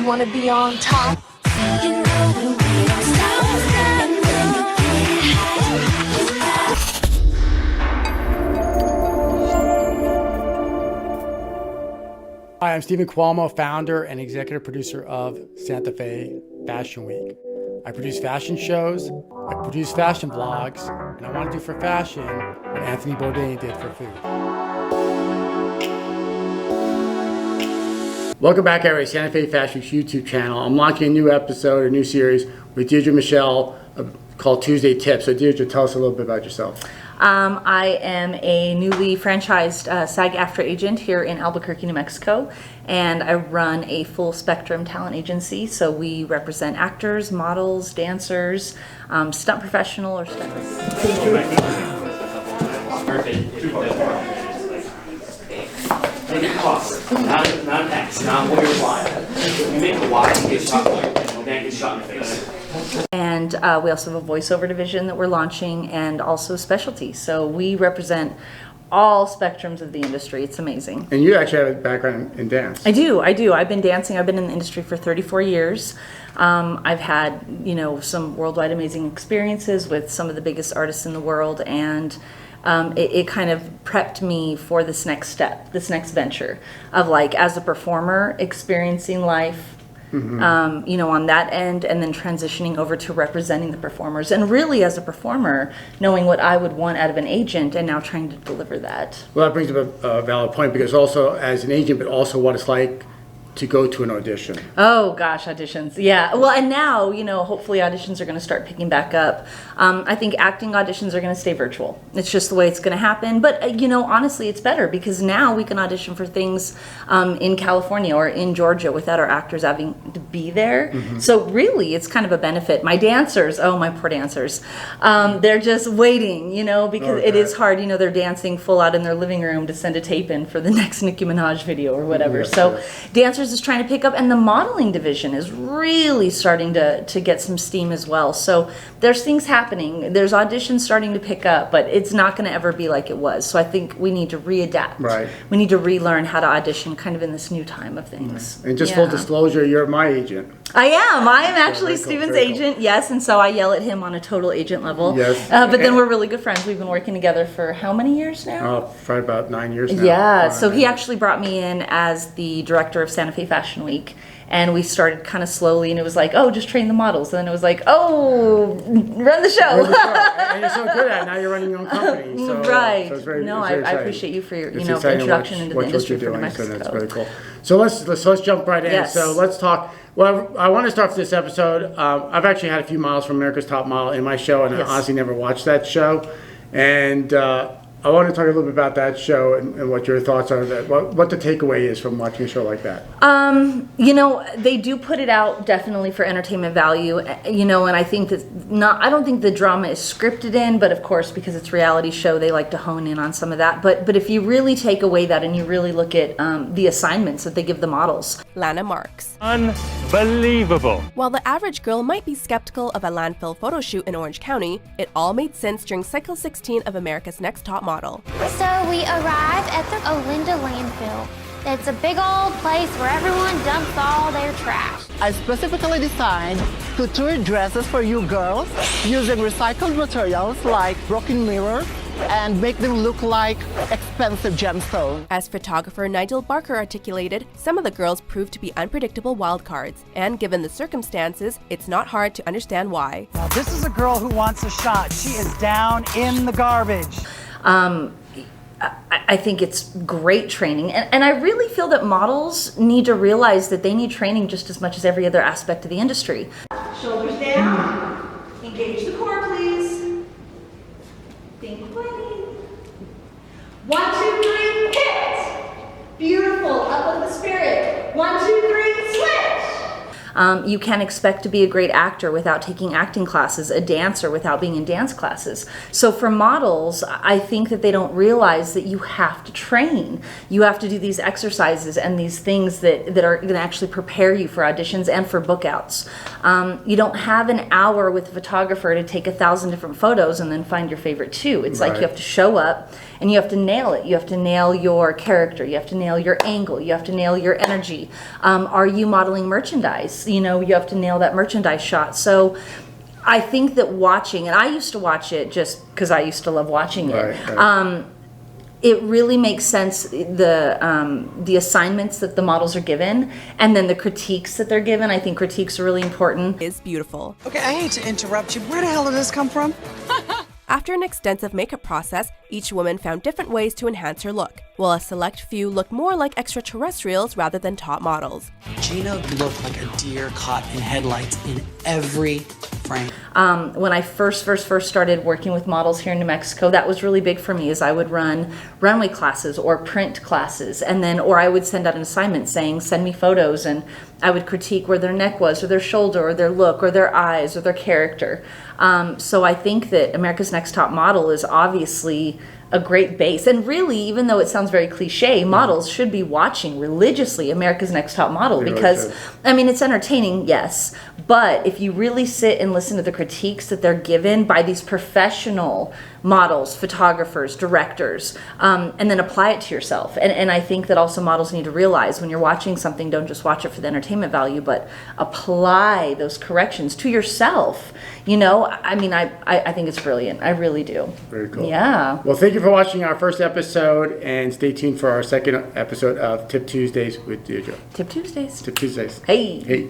wanna be on top. You know that we don't stop. And when you Hi, I'm Stephen Cuomo, founder and executive producer of Santa Fe Fashion Week. I produce fashion shows, I produce fashion vlogs, and I want to do for fashion what Anthony Bourdain did for food. Welcome back, everybody, Santa Fe Fashion Week's YouTube channel. I'm launching a new episode, a new series with Deidre Michelle called Tuesday Tips. So Deidre, tell us a little bit about yourself. I am a newly franchised SAG-AFTRA agent here in Albuquerque, New Mexico, and I run a full spectrum talent agency. So we represent actors, models, dancers, stunt professional or stunters. Not X, not what you're Y. You make a Y, you get shot, and then get shot in the face. And we also have a voiceover division that we're launching, and also specialty. So we represent all spectrums of the industry. It's amazing. And you actually have a background in dance. I do. I've been dancing. I've been in the industry for 34 years. I've had, some worldwide amazing experiences with some of the biggest artists in the world, and it kind of prepped me for this next step, this next venture of, like, as a performer, experiencing life, on that end, and then transitioning over to representing the performers, and really as a performer knowing what I would want out of an agent, and now trying to deliver that. Well, that brings up a valid point, because also as an agent, but also what it's like to go to an audition. Oh gosh, auditions. Yeah. Well, and now, hopefully auditions are going to start picking back up. I think acting auditions are going to stay virtual. It's just the way it's going to happen. But, honestly, it's better because now we can audition for things in California or in Georgia without our actors having to be there. So really, it's kind of a benefit. My dancers, my poor dancers, they're just waiting, because it is hard. They're dancing full out in their living room to send a tape in for the next Nicki Minaj video or whatever. Dancers is trying to pick up, and the modeling division is really starting to get some steam as well. So there's things happening. There's auditions starting to pick up, but it's not going to ever be like it was. So I think we need to readapt. Right. We need to relearn how to audition kind of in this new time of things. And just full disclosure, you're my agent. I am actually Steven's agent, yes, and so I yell at him on a total agent level. Yes. But then we're really good friends. We've been working together for how many years now? For about 9 years now. Yeah, so he actually brought me in as the director of Santa Fe Fashion Week, and we started kind of slowly, and it was like, just train the models, and then it was like, run the show. And you're so good at it, now you're running your own company. So, right. So it's very, I appreciate you for your it's introduction into the industry for New Mexico. So that's very Mexico. cool. So let's jump right in. Yes. So let's talk. Well, I want to start this episode. I've actually had a few models from America's Top Model in my show, and I honestly never watched that show. And I want to talk a little bit about that show and what your thoughts are, what the takeaway is from watching a show like that. They do put it out definitely for entertainment value, and I think I don't think the drama is scripted in, but of course, because it's a reality show, they like to hone in on some of that. But if you really take away that and you really look at the assignments that they give the models. Lana Marks. Unbelievable. While the average girl might be skeptical of a landfill photo shoot in Orange County, it all made sense during Cycle 16 of America's Next Top Model. So we arrived at the Olinda landfill. It's a big old place where everyone dumps all their trash. I specifically designed couture dresses for you girls using recycled materials like broken mirrors and make them look like expensive gemstones. As photographer Nigel Barker articulated, some of the girls proved to be unpredictable wildcards, and given the circumstances, it's not hard to understand why. Now, this is a girl who wants a shot. She is down in the garbage. I think it's great training, and I really feel that models need to realize that they need training just as much as every other aspect of the industry. Shoulders down, engage the core, please. Think plenty. 1, 2, 3, hit. Beautiful, up with the spirit. 1, 2, 3, switch. You can't expect to be a great actor without taking acting classes, a dancer without being in dance classes. So for models, I think that they don't realize that you have to train. You have to do these exercises and these things that are going to actually prepare you for auditions and for bookouts. You don't have an hour with a photographer to take 1,000 different photos and then find your favorite two. It's like you have to show up and you have to nail it. You have to nail your character. You have to nail your angle. You have to nail your energy. Are you modeling merchandise? You know, you have to nail that merchandise shot. So I think that watching, and I used to watch it just because I used to love watching it. Right. It really makes sense, the assignments that the models are given, and then the critiques that they're given. I think critiques are really important. Is beautiful. Okay, I hate to interrupt you. Where the hell did this come from? After an extensive makeup process, each woman found different ways to enhance her look, while a select few look more like extraterrestrials rather than top models. Gina looked like a deer caught in headlights in every frame. When I first started working with models here in New Mexico, that was really big for me, is I would run runway classes or print classes, and then, or I would send out an assignment saying, send me photos, and I would critique where their neck was, or their shoulder, or their look, or their eyes, or their character. So I think that America's Next Top Model is obviously a great base. And really, even though it sounds very cliche, models should be watching religiously America's Next Top Model, because, I mean, it's entertaining, yes, but if you really sit and listen to the critiques that they're given by these professional models, photographers, directors, and then apply it to yourself. And I think that also models need to realize when you're watching something, don't just watch it for the entertainment value, but apply those corrections to yourself. You know, I mean, I think it's brilliant. I really do. Very cool. Yeah. Well, thank you for watching our first episode, and stay tuned for our second episode of Tip Tuesdays with Deidre. Tip Tuesdays. Tip Tuesdays. Hey. Hey.